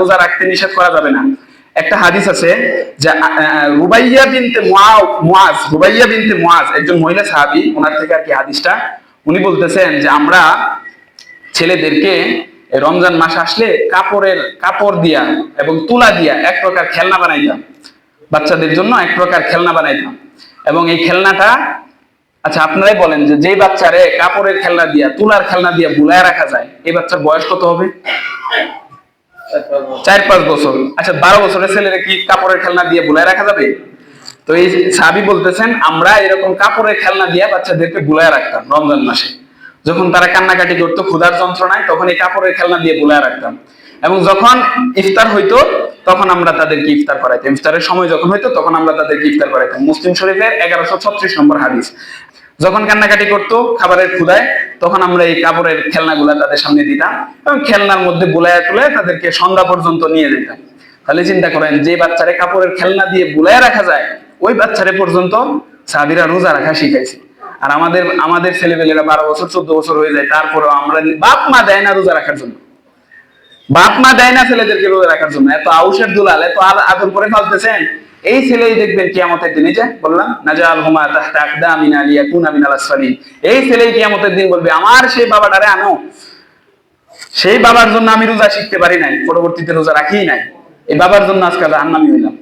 রোজা রাখতে নিষেধ করা যাবে না। একটা হাদিস আছে যে রুবাইয়া বিনতে মুআজ একজন মহিলা সাহাবী, ওনার থেকে আর কি হাদিসটা, উনি বলতেছেন যে আমরা ছেলেদেরকে রমজান মাস আসলে কাপড় দিয়া এবং তুলা দিয়া এক প্রকার খেলনা বানাইতাম, বাচ্চাদের জন্য এক প্রকার খেলনা বানাইতাম। এবং এই খেলনাটা, আচ্ছা আপনারাই বলেন যে যেই বাচ্চারে কাপড়ের খেলনা দিয়া তুলার খেলনা দিয়া বুলায় রাখা যায়, এই বাচ্চার বয়স কত হবে? 4-5 বছর। আচ্ছা 12 বছরের ছেলেরে কি কাপড়ের খেলনা দিয়ে বুলায় রাখা যাবে? তো এই সাহাবী বলতেছেন আমরা এরকম কাপড়ের খেলনা দিয়ে বাচ্চাদেরকে বুলায় রাখতাম রমজান মাসে। যখন তারা কান্নাকাটি করতো ক্ষুধার যন্ত্রণায়, তখন এই কাপড়ের খেলনা দিয়ে বুলায় রাখতাম। এবং যখন ইফতার হইতো তখন আমরা তাদেরকে ইফতার করাইতাম, ইফতারের সময় যখন হইতো তখন আমরা তাদেরকে ইফতার করাইতাম। মুসলিম শরীফের 1136 নম্বর হাদিস। যখন কান্নাকাটি করতো খাবারের ক্ষুধায়, তখন আমরা এই কাপড়ের খেলনাগুলা তাদের সামনে দিতাম এবং খেলনার মধ্যে বুলায়া তুলে তাদেরকে সন্ধ্যা পর্যন্ত নিয়ে যেতাম। তাহলে চিন্তা করেন, যে বাচ্চারে কাপড়ের খেলনা দিয়ে বুলায় রাখা যায়, ওই বাচ্চারে পর্যন্ত সাহাবীরা রোজা রাখা শিখাইছে। আর আমাদের ছেলেপেলেরা 12 বছর 14 বছর হয়ে যায়, তারপরেও আমরা বাপ মা দেয় না রোজা রাখার জন্য, বাপ মা দেয় না ছেলেদেরকে রোজা রাখার জন্য। এত আউশের দুলাল, এত আদর করে ফালতেছেন। এই ছেলেই দেখবেন কিয়ামতের দিনে, যে বললাম নাজাল হুমা তাহতা আকদামিনা লিয়াকুনা মিনাল আসফালিন, এই ছেলেই কিয়ামতের দিন বলবে আমার সেই বাবাটারে আনো, সেই বাবার জন্য আমি রোজা শিখতে পারি নাই, পরবর্তীতে রোজা রাখি নাই, এই বাবার জন্য আজকে জাহান্নামী হইলাম।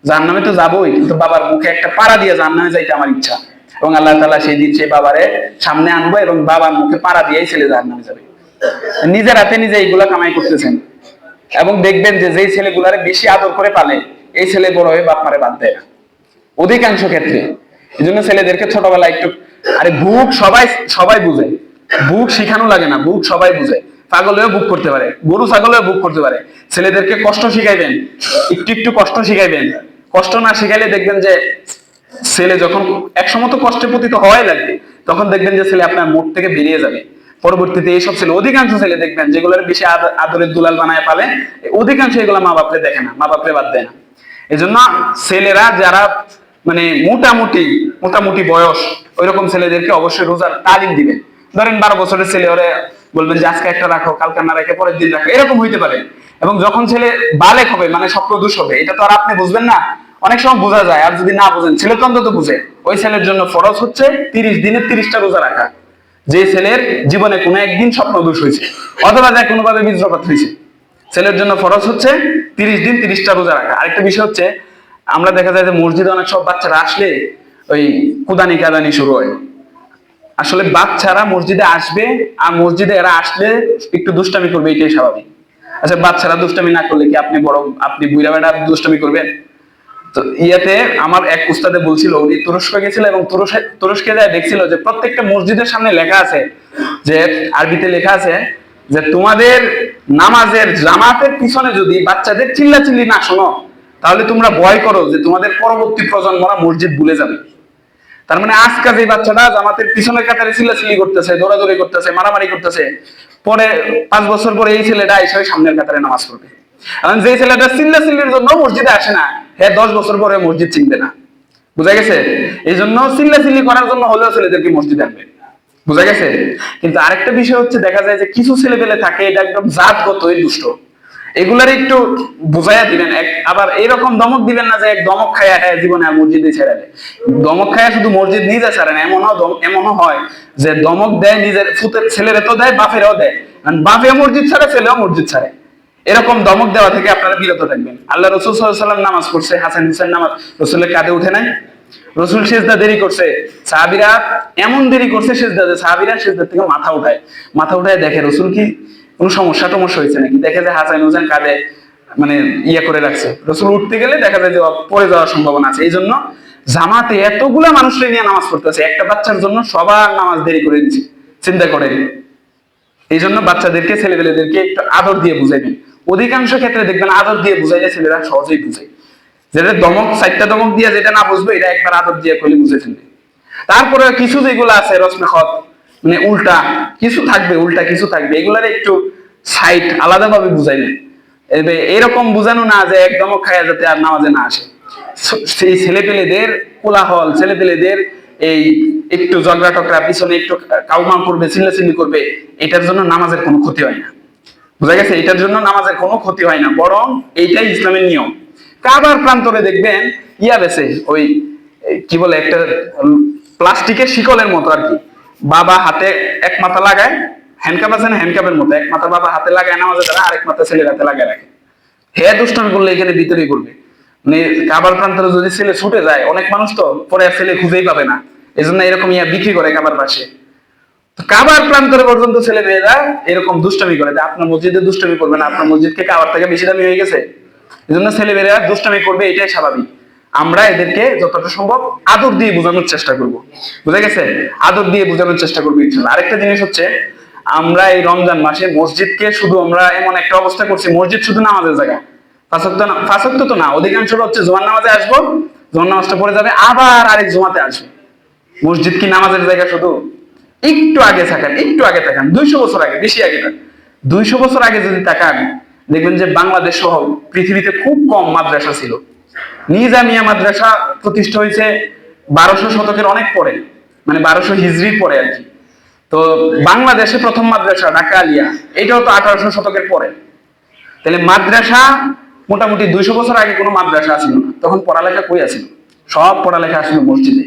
জাহান্নামে তো যাবোই, কিন্তু বাবার মুখে একটা পাড়া দিয়ে জাহান্নামে যাইতে আমার ইচ্ছা। এবং আল্লাহ তাআলা সেই দিন সেই বাবারে সামনে আনবো এবং বাবার মুখে পাড়া দিয়েই ছেলে জাহান্নামে যাবে। নিজের হাতে নিজে এইগুলা কামাই করতেছেন। এবং দেখবেন যে যেই ছেলেগুলারে বেশি আদর করে পালে, এই ছেলে বড় হয়ে বাপ মারে বাদ দেয় না অধিকাংশ ক্ষেত্রে। এই জন্য ছেলেদেরকে ছোটবেলায় একটু, আরে বুক সবাই সবাই বুঝে, বুক শিখানো লাগে না, বুক সবাই বুঝে। ছাগলেও বুক করতে পারে, গরু ছাগলেও বুক করতে পারে। ছেলেদেরকে কষ্ট শিখাইবেন, একটু একটু কষ্ট শিখাইবেন। কষ্ট না শিখাইলে দেখবেন যে ছেলে যখন একসময় তো কষ্টের প্রতি তো হওয়াই লাগবে, তখন দেখবেন যে ছেলে আপনার মুখ থেকে বেরিয়ে যাবে। পরবর্তীতে এইসব ছেলে, অধিকাংশ ছেলে দেখবেন যেগুলোর বেশি আদরের দুলাল বানায় পালে, অধিকাংশ এগুলো মা বাপরে দেখে না, মা বাপরে বাদ দেয় না। এই জন্য ছেলেরা যারা মানে মোটামুটি বয়স, ওইরকম ছেলেদেরকে অবশ্যই রোজার তালিম দিবেন। ধরেন 12 বছরের ছেলে, ওরে বলবেন যে আজকে একটা রাখো, কালকে না রেখে পরের দিন রাখো, এরকম হইতে পারে। এবং যখন ছেলে বালেক হবে, মানে স্বপ্নদোষ হবে, এটা তো আর আপনি বুঝবেন না, অনেক সময় বোঝা যায়। আর যদি না বুঝেন, ছেলে তো অন্তত বুঝে, ওই ছেলের জন্য ফরজ হচ্ছে 30 দিনে 30টা রোজা রাখা। যে ছেলের জীবনে কোনো একদিন স্বপ্নদোষ হয়েছে অথবা যে কোনোভাবে বীর্যপাত হয়েছে, ছেলের জন্য ফরজ হচ্ছে 30 দিন 30টা রোজা রাখা। আরেকটা বিষয় হচ্ছে, আমরা দেখা যায় যে মসজিদে অনেক সব বাচ্চারা আসলে ওই কুদানি কাদানি শুরু হয়। আসলে বাচ্চারা মসজিদে আসবে, আর মসজিদে এরা আসলে একটু দুষ্টামি করবে, এটাই স্বাভাবিক। আচ্ছা, বাচ্চারা দুষ্টামি না করলে কি আপনি বুইড়া বেড়া দুষ্টামি করবেন? তো ইয়াতে আমার এক উস্তাদে বলছিল, উনি তুরস্ক গেছিল এবং তুরস্কে যায় দেখছিল যে প্রত্যেকটা মসজিদের সামনে লেখা আছে, যে আরবিতে লেখা আছে যে তোমাদের নামাজের জামাতের পিছনে যদি বাচ্চাদের চিল্লাচিল্লি না শোনো, তাহলে তোমরা ভয় করো যে তোমাদের পরবর্তী প্রজন্মরা মসজিদ ভুলে যাবে। তার মানে আজকাল এই বাচ্চাটা জামাতের পিছনের কাতারে চিল্লাচিল্লি করতেছে, দৌড়াদৌড়ি করতেছে, মারামারি করতেছে, পরে 5 বছর পরে এই ছেলেটা এসে সামনের কাতারে নামাজ পড়বে। কারণ যে ছেলেটা চিল্লাচিল্লির জন্য মসজিদে আসে না, হ্যাঁ 10 বছর পরে মসজিদ চিনবে না। বুঝা গেছে? এই জন্য চিল্লাচিল্লি করার জন্য হলেও ছেলেদেরকে মসজিদে আনবে। বুঝা গেছে? কিন্তু আরেকটা বিষয় হচ্ছে, দেখা যায় যে কিছু ছেলে পেলে থাকে, এটা একদম জাতগত দুষ্ট, এগুলার একটু বুঝাইয়া দিবেন। আবার এরকম দমক দিবেন না যে এক দমক খায়া জীবনে আর মসজিদে ছেড়ে দেয়। দমক খায়া শুধু মসজিদ নিজে ছাড়ে না, এমনও হয় যে দমক দেয় নিজের ফুতের ছেলেরা তো দেয়, বাপেরাও দেয়, বাপে মসজিদ ছাড়ে, ছেলেও মসজিদ ছাড়ে। এরকম দমক দেওয়া থেকে আপনারা বিরত থাকবেন। আল্লাহ রাসূল সাল্লাল্লাহু আলাইহি ওয়াসাল্লাম নামাজ পড়ছে, হাসান হুসাইন নামাজ রসুলের কাঁধে উঠে নাই, রসুল সিজদা দেরি করছে, সাহাবীরা এমন দেরি করছে সিজদা, যে সাহাবীরা সিজদা থেকে মাথা উঠায় দেখে রসুল কি কোনো সমস্যা হয়েছে নাকি। দেখে যে হাসান হুসাইন কাঁধে মানে ইয়ে করে রাখছে, রসুল উঠতে গেলে দেখা যায় যে পড়ে যাওয়ার সম্ভাবনা আছে। এই জন্য জামাতে এতগুলা মানুষকে নিয়ে নামাজ পড়তেছে, একটা বাচ্চার জন্য সবার নামাজ দেরি করে দিচ্ছে, চিন্তা করেন। এই জন্য বাচ্চাদেরকে, ছেলেপেলেদেরকে একটু আদর দিয়ে বুঝাইবেন। অধিকাংশ ক্ষেত্রে দেখবেন আদর দিয়ে বুঝাইলে ছেলেরা সহজেই বুঝে। যেটা দমক 4টা দমক দিয়ে যেটা না বুঝবে, এটা একবার আদর দিয়ে করলে বুঝে ফেলবে। তারপরে কিছু যেগুলো আছে রসমেখত, মানে উল্টা কিছু থাকবে, এগুলার একটু সাইড আলাদাভাবে বুঝাইবেন। এরকম বুঝানো না যে একদম খায়া যাতে আর নামাজে না আসে। সেই ছেলেপেলেদের কোলাহল, ছেলেপেলেদের এই একটু ঝগড়া টকরা, পিছনে একটু কাউমাউ করবে, চিল্লাচিল্লি করবে, এটার জন্য নামাজের কোনো ক্ষতি হয় না। বুঝা গেছে? এটার জন্য নামাজের কোনো ক্ষতি হয় না, বরং এইটাই ইসলামের নিয়ম। কাবার প্রান্তরে দেখবেন ইয়া বেছে, ওই কি বলে, একটা প্লাস্টিকের শিকলের মতো আর কি, বাবা হাতে এক মাথা লাগায়, হ্যান্ডকাপ আছে না, হ্যান্ডকাপের মতো এক মাথা বাবা হাতে লাগায় নামাজে দাঁড়া, আরেক মাথা ছেলের হাতে লাগায় রাখে। হ্যাঁ দুষ্টামি করলে এখানে ভিতরেই করবে। মানে কাবার প্রান্তরে যদি ছেলে ছুটে যায়, অনেক মানুষ তো পরে আর ছেলে খুঁজেই পাবে না, এই জন্য এরকম ইয়া বিক্রি করে কাবার পাশে। কাবার প্রান্তরে পর্যন্ত ছেলে মেয়েরা এরকম দুষ্টামি করে, আপনার মসজিদে দুষ্টামি করবে না, আপনার মসজিদকে কাবার থেকে বেশি দামি হয়ে গেছে। এই জন্য ছেলে মেয়েরা দুষ্টামি করবে, এটাই স্বাভাবিক। আমরা এদেরকে যতটা সম্ভব আদর দিয়ে বোঝানোর চেষ্টা করব। বুঝা গেছে? আদর দিয়ে বোঝানোর চেষ্টা করবো ইনশাআল্লাহ। আরেকটা জিনিস হচ্ছে, আমরা এই রমজান মাসে মসজিদকে শুধু আমরা এমন একটা অবস্থা করছি, মসজিদ শুধু নামাজের জায়গা। 5 ওয়াক্ত তো না, অধিকাংশ হচ্ছে জুমার নামাজে আসবো, জুমার নামাজটা পড়ে যাবে, আবার আরেক জুমাতে আসবে। মসজিদ কি নামাজের জায়গা শুধু? একটু আগে তাকান 200 বছর আগে, বেশি আগে না, 200 বছর আগে যদি তাকান, দেখবেন যে বাংলাদেশ সহ পৃথিবীতে খুব কম মাদ্রাসা ছিল। নিজামিয়া মাদ্রাসা প্রতিষ্ঠা হয়েছে 1200 শতকের অনেক পরে, মানে 1200 হিজরির পরে আর কি। তো বাংলাদেশে প্রথম মাদ্রাসা ঢাকা আলিয়া, এটাও তো 1800 শতকের পরে। তাহলে মাদ্রাসা মোটামুটি 200 বছর আগে কোনো মাদ্রাসা ছিল না, তখন পড়ালেখা কই আছিল? সব পড়ালেখা আসলে মসজিদে।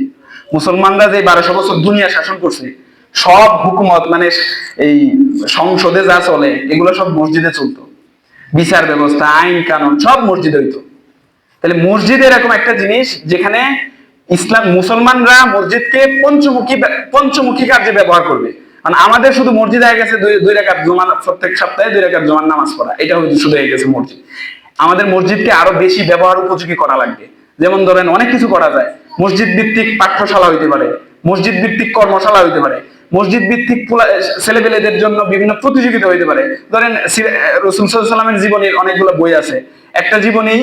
মুসলমানরা যে 1200 বছর দুনিয়া শাসন করছে, সব হুকুমত মানে এই সংসদে যা চলে এগুলো সব মসজিদে চলতো, বিচার ব্যবস্থা, আইন কানুন সব মসজিদে হইতো। তাহলে মসজিদ এরকম একটা জিনিস যেখানে ইসলাম মুসলমানরা মসজিদকে পঞ্চমুখী কার্যে ব্যবহার করবে। কারণ আমাদের শুধু মসজিদ হয়ে গেছে দুই রাকাত জুমার, প্রত্যেক সপ্তাহে 2 রাকাত জুমার নামাজ পড়া, এটা শুধু হয়ে গেছে মসজিদ। আমাদের মসজিদকে আরো বেশি ব্যবহার উপযোগী করা লাগবে। যেমন ধরেন অনেক কিছু করা যায়, মসজিদ ভিত্তিক পাঠ্যশালা হইতে পারে, মসজিদ ভিত্তিক কর্মশালা হইতে পারে, মসজিদ ভিত্তিক ছেলেপেলেদের জন্য বিভিন্ন প্রতিযোগিতা হইতে পারে। ধরেন রাসূল সাল্লাল্লাহু আলাইহি ওয়াসাল্লামের জীবনের অনেকগুলো বই আছে, একটা জীবনী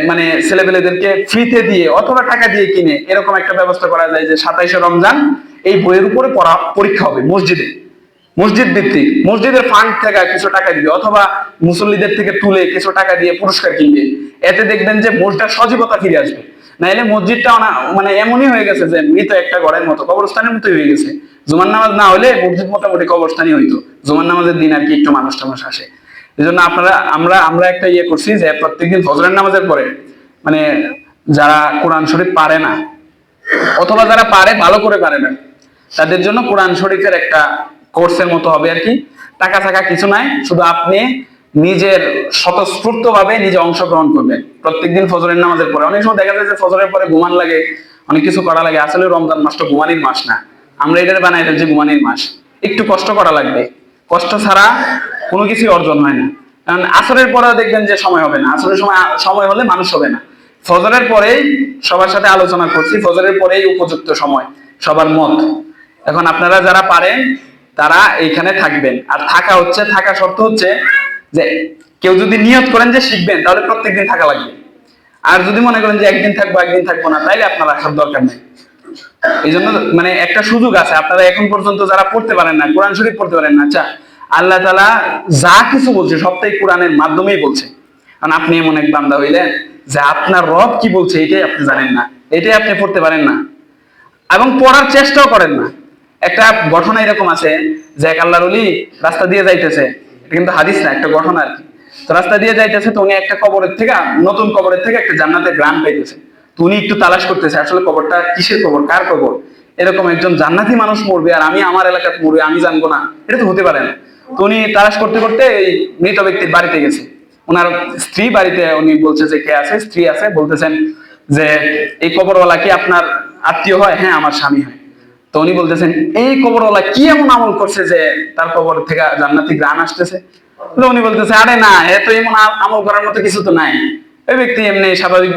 মানে ছেলেপেলেদেরকে ফ্রিতে দিয়ে অথবা টাকা দিয়ে কিনে এরকম একটা ব্যবস্থা করা যায় যে 27শে রমজান এই বইয়ের উপরে পরীক্ষা হবে মসজিদে, মসজিদ ভিত্তিক, মসজিদের ফান্ড থেকে কিছু টাকা দিবে অথবা মুসল্লিদের থেকে তুলে কিছু টাকা দিয়ে পুরস্কার কিনবে। এতে দেখবেন যে মসজিদটা সজীবতা ফিরে আসবে। নাইলে মসজিদটা মানে এমনই হয়ে গেছে যে মৃত একটা ঘরের মতো, কবরস্থানের মতোই হয়ে গেছে। জুমার নামাজ না হলে মসজিদ মোটামুটি কবরস্থানই হইতো, জুমার নামাজের দিন আর কি একটু মানুষ টানুষ আসে। এই জন্য আমরা একটা করছি যে প্রত্যেকদিন ফজরের নামাজের পরে মানে যারা কোরআন শরীফ পারে না অথবা যারা পারে ভালো করে পারে না, তাদের জন্য কোরআন শরীফের একটা কোর্সের মতো হবে আর কি। টাকা থাকা কিছু নাই, শুধু আপনি নিজের স্বতঃস্ফূর্ত ভাবে নিজে অংশগ্রহণ করবেন প্রত্যেকদিন ফজরের নামাজের পরে। অনেক সময় দেখা যায় যে ফজরের পরে ঘুমান লাগে, অনেক কিছু করা লাগে, আসলে রমজান মাসটা ঘুমানির মাস না, আমরা এটা বানাই যে ঘুমানির মাস। একটু কষ্ট করা লাগবে, কষ্ট ছাড়া কোনো কিছুই অর্জন হয় না। কারণ আসরের পরে দেখবেন যে সময় হবে না, আসরের সময় হলে মানুষ হবে না। ফজরের পরেই সবার সাথে আলোচনা করছি, ফজরের পরেই উপযুক্ত সময় সবার মত। এখন আপনারা যারা পারেন তারা এইখানে থাকবেন। আর থাকা শর্ত হচ্ছে যে কেউ যদি নিয়ত করেন যে শিখবেন তাহলে প্রত্যেকদিন থাকা লাগবে। আর যদি মনে করেন যে একদিন থাকবো একদিন থাকবো না, তাইলে আপনার আসার দরকার নেই। এই জন্য মানে একটা সুযোগ আছে, আপনারা এখন পর্যন্ত যারা পড়তে পারেন না, কোরআন শরীফ পড়তে পারেন না, আচ্ছা আল্লাহ তাআলা যা কিছু বলছে সবটাই কোরআনের মাধ্যমেই বলছে। কারণ আপনি এমন এক বান্দা হইলেন যে আপনার রব কি বলছে এটাই আপনি জানেন না, এটাই আপনি পড়তে পারেন না এবং পড়ার চেষ্টাও করেন না। একটা ঘটনা এরকম আছে যে এক আল্লাহর ওলি রাস্তা দিয়ে যাইতেছে, এটা কিন্তু হাদিস না, একটা ঘটনা আর কি। তো রাস্তা দিয়ে যাইতেছে, তো উনি একটা নতুন কবরের থেকে একটা জান্নাতের গ্রাম পাইতেছে। তো উনি একটু তালাশ করতেছে আসলে কবরটা কিসের কবর, কার কবর, এরকম একজন জান্নাতি মানুষ মরবে আর আমি আমার এলাকাতে মরবে, আমি জানবো না, এটা তো হতে পারে না। তো উনি তালাশ করতে করতে এই মৃত ব্যক্তির বাড়িতে গেছে, ওনার স্ত্রী বাড়িতে, উনি বলছে যে কে আছে, স্ত্রী আছে, বলতেছেন যে এই কবরওয়ালা কি আপনার আত্মীয় হয়? হ্যাঁ আমার স্বামী হয়। তো উনি বলতেছেন এই কবরওয়ালা কি এমন আমল করছে যে তার কবর থেকে জান্নাতি গ্রাণ আসতেছে? উনি বলতেছে আরে না, এত এমন আমল করার মতো কিছু তো নাই, ওই ব্যক্তি এমনি স্বাভাবিক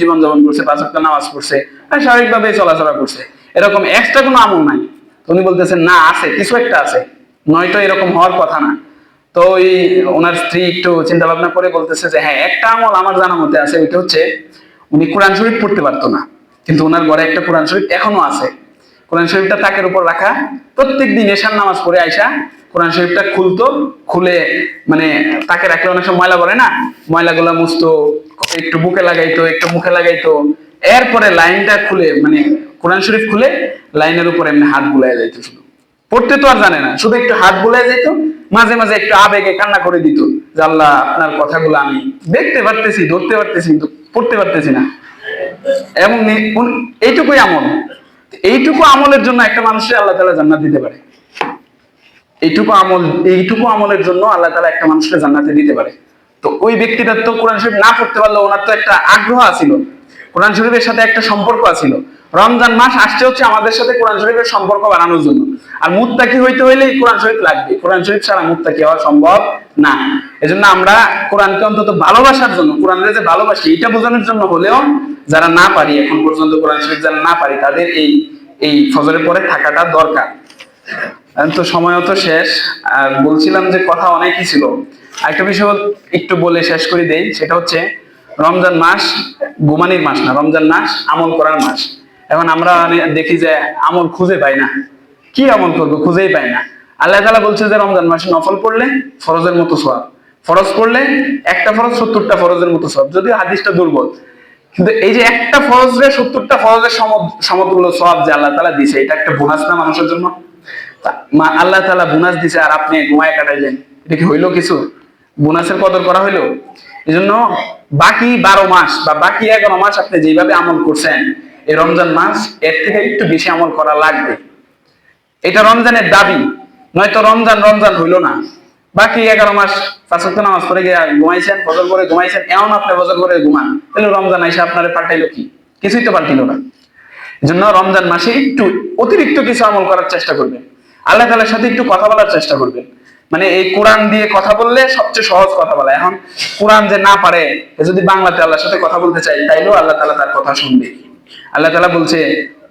জীবন যাপন করছে, 5 ওয়াক্ত নামাজ পড়ছে আর স্বাভাবিকভাবে চলাচলা করছে, এরকম এক্সট্রা কোনো আমল নাই। তো উনি বলতেছেন না আছে, কিছু একটা আছে, নয়তো এরকম হওয়ার কথা না। তো ওই ওনার স্ত্রী একটু চিন্তা ভাবনা করে বলতেছে যে হ্যাঁ একটা আমল আমার জানা মতে আছে, ওইটা হচ্ছে উনি কোরআন শরীফ পড়তে পারতো না, কিন্তু ওনার ঘরে একটা কোরআন শরীফ এখনো আছে। কোরআন শরীফটা তাকের উপর রাখা, প্রত্যেকদিন এশার নামাজ পড়ে আইসা কোরআন শরীফটা খুলে মানে তাকে রাখলে অনেক সময় ময়লা পড়ে না, ময়লাগুলা মুছতো, একটু বুকে লাগাইতো, একটু মুখে লাগাইতো, এরপরে লাইনটা খুলে মানে কোরআন শরীফ খুলে লাইনের উপর এমনি হাত বুলাই যাইতো। শুধু পড়তে তো আর জানে না, শুধু একটু হাত বুলাই যাইতো, মাঝে মাঝে একটু আবেগে কান্না করে দিত যে আল্লাহ আপনার কথাগুলো আমি দেখতে পারতেছি, ধরতে পারতেছি, কিন্তু পড়তে পারতেছি না। এবং এইটুকু আমলের জন্য একটা মানুষের আল্লাহ তাআলা জান্নাত দিতে পারে। এইটুকু আমলের জন্য আল্লাহ তাআলা একটা মানুষকে জান্নাতে দিতে পারে। তো ওই ব্যক্তিটার তো কোরআন শরীফ না পড়তে পারলেও ওনার তো একটা আগ্রহ আছিল, কোরআন শরীফের সাথে একটা সম্পর্ক আছিল। রমজান মাস আসছে হচ্ছে আমাদের সাথে কোরআন শরীফের সম্পর্ক বাড়ানোর জন্য। আর মুত্তাকি হইতে হইলে কোরআন শরীফ লাগবে, কোরআন শরীফ ছাড়া মুত্তাকি হওয়া সম্ভব না। এজন্য আমরা কোরআনকে অন্তত ভালোবাসার জন্য, কোরআনের যে ভালোবাসি এটা বোঝানোর জন্য হলেও যারা না পারি এখন পর্যন্ত কোরআন শরীফ যারা না পারি তাদের এই ফজরের পরে থাকাটা দরকার। তো সময়ও তো শেষ, আর বলছিলাম যে কথা অনেকই ছিল, একটা বিষয় একটু বলে শেষ করে দেই, সেটা হচ্ছে রমজান মাস ঘুমানির মাস না, রমজান মাস আমল করার মাস। এখন আমরা দেখি যে আমল খুঁজে পাই না, কি আমল করবো খুঁজেই পাই না। আল্লাহ তাআলা বলছে যে রমজান মাসে নফল পড়লে ফরজের মতো সওয়াব, ফরজ করলে একটা ফরজ 70টা ফরজের মতো সব, যদিও হাদিসটা দুর্বল, কিন্তু এই যে একটা ফরজে 70টা ফরজের সমতুল্য সব যে আল্লাহ তাআলা দিছে, এটা একটা বোনাস না মানুষের জন্য? আল্লাহ তাআলা বোনাস দিছে আর আপনি ঘুমায় কাটাইলেন, এটা কি হইলো কিছু? বোনাসের কদর করা হইলো? এই জন্য বাকি 12 মাস বা বাকি 11 মাস আপনি যেভাবে আমল করছেন, এই রমজান মাস এর থেকে একটু বেশি আমল করা লাগবে। এটা রমজানের দাবি, নয়তো রমজান রমজান হইলো না। বাকি 11 মাস 5 ওয়াক্ত নামাজ পড়ে গিয়ে ঘুমাইছেন, ফজর করে ঘুমাইছেন, এমন আপনি ফজর করে ঘুমান, তাহলে রমজান আইসা আপনারে পাল্টাইলো কি? কিছুই তো পাল্টাইলো না। এই জন্য রমজান মাসে একটু অতিরিক্ত কিছু আমল করার চেষ্টা করবেন, আল্লাহ তাআলার সাথে একটু কথা বলার চেষ্টা করবেন। মানে এই কোরআন দিয়ে কথা বললে সবচেয়ে সহজ কথা বলা। এখন কোরআন যে না পারে, যদি বাংলাতে আল্লাহর সাথে কথা বলতে চাই, তাইলেও আল্লাহ তাআলা তার কথা শুনবে। আল্লাহ তাআলা বলছে,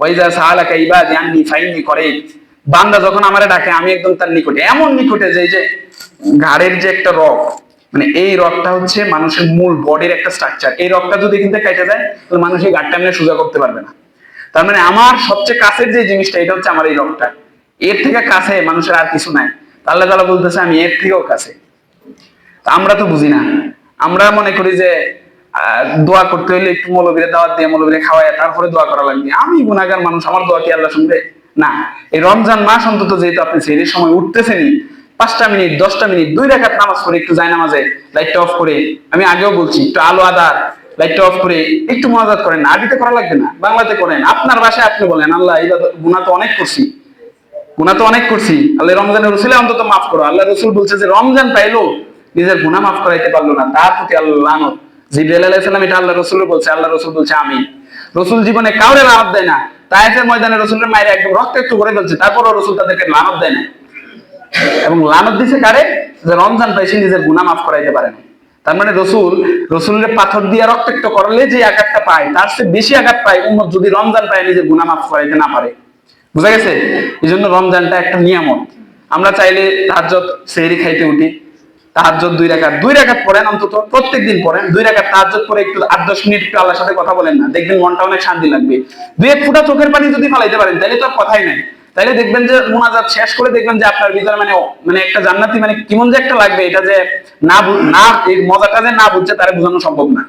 ওয়াইজা সাআলাকা ইবাদি আন্নী ফাইন্নী করিব, বান্দা যখন আমারে ডাকে আমি একদম তার নিকটে, এমন নিকটে যে ঘাড়ের যে একটা রগ, মানে এই রগটা হচ্ছে মানুষের মূল বডির একটা স্ট্রাকচার, এই রগটা যদি এখান থেকে কেটে যায় তাহলে মানুষ এই ঘাড়টা এমনি সোজা করতে পারবে না। তার মানে আমার সবচেয়ে কাছের যে জিনিসটা, এটা হচ্ছে আমার এই রগটা, এর থেকে কাছে মানুষের আর কিছু নাই। আল্লাহ তাআলা বলতেছে আমি এর থেকেও কাছে। আমরা তো বুঝি না, আমরা মনে করি যে দোয়া করতে হলে একটু মৌলবীরে দাওয়াত দিয়ে মৌলবীরে খাওয়ায় তারপরে দোয়া করা লাগবে, আমি গুনাহগার মানুষ, আমার দোয়া কি আল্লাহ শুনবে? না। এই রমজান মাস অন্তত যেহেতু আপনি সেহরির সময় উঠতেছেনই, 5টা মিনিট 10টা মিনিট 2 রাকাত নামাজ পড়ে একটু জায়নামাজে লাইটটা অফ করে, আমি আগেও বলছি একটু আলো আদার লাইটটা অফ করে একটু মুনাজাত করেন। আরবিতে করা লাগবে না, বাংলাতে করেন, আপনার ভাষায় আপনি বলেন, আল্লাহ এই গুনাহ তো অনেক করছি, আল্লাহ রমজানের রসুলে অন্তত মাফ করো। আল্লাহ রসুল বলছে যে রমজান পাইলো নিজের গুনাহ মাফ করাইতে পারলো না, তার প্রতি আল্লাহ লানত। জিবরাইল আলাইহিস সালাম এটা আল্লাহ রসুল বলছে, আল্লাহ রসুল বলছে আমিন। রসুল জীবনে কাউরে লানত দেয় না, তায়েফের ময়দানে রসুলের মায়ের একদম রক্ত একটু করে ফেলছে, তারপরও রসুল তাদেরকে লানত দেয় না। এবং লানত দিছে কারে? যে রমজান পাইছে নিজের গুনাহ মাফ করাইতে পারে না। তার মানে রসুলের পাথর দিয়ে রক্তাক্ত করলে যে আঘাতটা পায়, তার চেয়ে বেশি আঘাত পায় উম্মত যদি রমজান পায় নিজের গুনাহ মাফ করাইতে না পারে। বুঝা গেছে? এই জন্য রমজানটা একটা নিয়ামত। আমরা চাইলে তাহাজ্জুদ সেহরি খাইতে উঠি, তাহাজ্জুদ 2 রাকাত পড়েন, অন্তত প্রত্যেকদিন পড়েন 2 রাকাত তাহাজ্জুদ পড়ে একটু 8-10 মিনিট একটু আল্লাহর সাথে কথা বলেন না, দেখবেন মনটা অনেক শান্তি লাগবে। 2-1 ফোঁটা চোখের পানি যদি ফালাইতে পারেন তাহলে তো আর কথাই নাই। তাইলে দেখবেন যে মুনাজাত শেষ করে দেখবেন যে আপনার ভিতরে মানে একটা জান্নাতি, মানে কেমন যে একটা লাগবে, এটা যে না এই মজাটা যে না বুঝছে তারে বোঝানো সম্ভব না।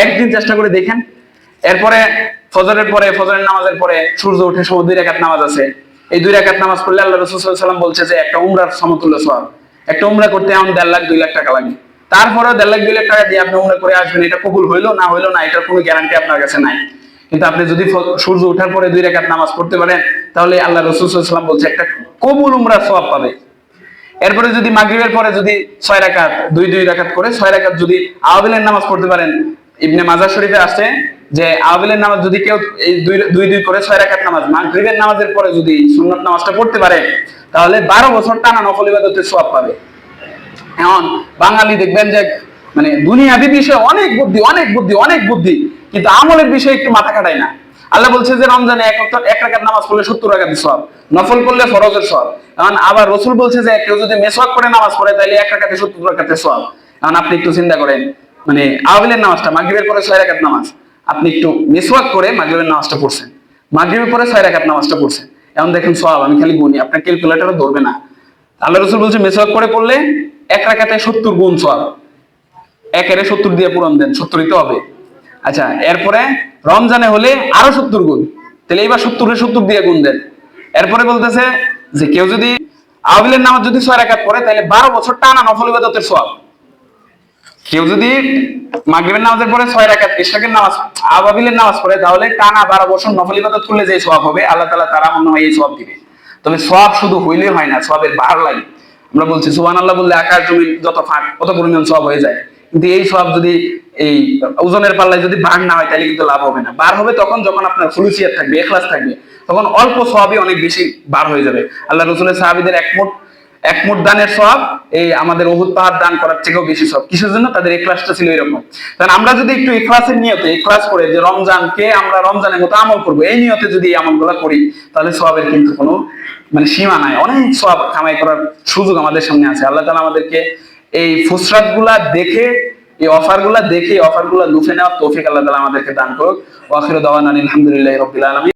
একদিন চেষ্টা করে দেখেন। এরপরে ফজরের পরে, ফজরের নামাজের পরে সূর্য ওঠে সময় 2 রাকাত নামাজ আছে। এই 2 রাকাত নামাজ পড়লে আল্লাহ রাসূল সাল্লাল্লাহু আলাইহি ওয়াসাল্লাম বলছে যে একটা উমরার সমতুল্য সওয়াব। একটা উমরা করতে এমন 1.5 লাখ 2 লাখ টাকা লাগে, তারপরেও 1.5 লাখ 2 লাখ টাকা দিয়ে আপনি উমরা করে আসবেন, এটা কবুল হইলো না হইলো না এটার কোনো গ্যারান্টি আপনার কাছে নাই। কিন্তু আপনি যদি সূর্য ওঠার পরে 2 রাকাত নামাজ পড়তে পারেন, তাহলে আল্লাহ রাসূল সাল্লাল্লাহু আলাইহি ওয়াসাল্লাম বলছে একটা কবুল উমরার সওয়াব পাবে। এরপরে যদি মাগরিবের পরে যদি 6 রাকাত 2 রাকাত করে 6 রাকাত যদি আওয়াবিলের নামাজ পড়তে পারেন, ইবনে মাজাহ শরীফে আসছে যে আওয়াবিলের নামাজ যদি কেউ এই 2 করে 6 রাকাত নামাজ মাগরিবের নামাজের পরে যদি সুন্নাত নামাজটা পড়তে পারে, তাহলে 12 বছর টানা নফল ইবাদতের সওয়াব পাবে। এখন বাঙালি দেখবেন যে মানে দুনিয়াবি বিষয়ে অনেক বুদ্ধি, কিন্তু আমলের বিষয়ে একটু মাথা খাটায় না। আল্লাহ বলছে যে রমজানে 1 রাকাত নামাজ পড়লে 70 রাকাতের সওয়াব, নফল করলে ফরজের সওয়াব। এখন আবার রাসূল বলছে যে কেউ যদি মিসওয়াক করে নামাজ পড়ে তাহলে 1 রাকাতে 70 রাকাতের সওয়াব। এখন আপনি একটু চিন্তা করেন, মানে আওয়াবিলের নামাজটা মাগরিবের পরে 6 রাকাত নামাজ, আপনি একটু মিসওয়াক করে মাগরিবের নামাজটা পড়ছেন, মাগরিবের পরে 6 রাকাত নামাজটা পড়ছেন, এখন দেখেন সওয়াব আমি খালি গুনি, আপনার ক্যালকুলেটরও ধরবে না। আল্লাহ রাসূল বলছে মিসওয়াক করে পড়লে 1 রাকাতে 70 গুণ সওয়াব, 1 এর 70 দিয়ে পূরণ দেন, 70ই তো হবে। আচ্ছা, এরপরে রমজানে হলে আরো 70 গুণ, তাহলে এবার 70 এর 70 দিয়ে গুণ দেন। এরপরে বলতেছে যে কেউ যদি আওয়াবিলের নামাজ যদি 6 রাকাত পড়ে তাহলে 12 বছর টানা নফল ইবাদতের সওয়াব। কেউ যদি মাগরিবের নামাজের পরে 6 রাকাত ইশরাকের নামাজ আওয়াবিলের নামাজ পড়ে তাহলে টানা 12 বছর নফল ইবাদত করলে যে সওয়াব হবে আল্লাহ তাআলা তার মনে হয় এই সওয়াব দিবে। তবে সওয়াব শুধু হইলেই হয় না, সওয়াবের বার লাগে। আমরা বলছি সুবহানাল্লাহ বললে আকাশ জমিন যত ফাঁক কত পরিমাণ সওয়াব হয়ে যায়, কিন্তু এই সওয়াব যদি এই ওজনের পাল্লায় যদি বার না হয় তাহলে কিন্তু লাভ হবে না। বার হবে তখন যখন আপনার খুলুসিয়াত থাকবে, ইখলাস থাকবে, তখন অল্প সওয়াবই অনেক বেশি বার হয়ে যাবে। আল্লাহ রাসূলের সাহাবীদের এক মুঠ দানের সওয়াব এই আমাদের উহুদ পাহাড় দান করার থেকেও বেশি সওয়াব। কিসের জন্য? তাদের ইখলাসটা ছিল এরকম। কারণ আমরা যদি একটু ইখলাসের নিয়তে ইখলাস করে যে রমজানকে আমরা রমজানের মতো আমল করব, এই নিয়তে যদি এই আমলগুলো করি তাহলে সওয়াবের কিন্তু কোনো মানে সীমা নাই, অনেক সওয়াব কামাই করার সুযোগ আমাদের সামনে আছে। আল্লাহ তাআলা আমাদেরকে এই ফুসরাতগুলা দেখে, এই অফারগুলা দেখে, অফারগুলা লুফে নেওয়ার তৌফিক আল্লাহ তাআলা আমাদেরকে দান করুক। ওয়া আখিরু দাওয়ানা আলহামদুলিল্লাহি রাব্বিল আলামিন।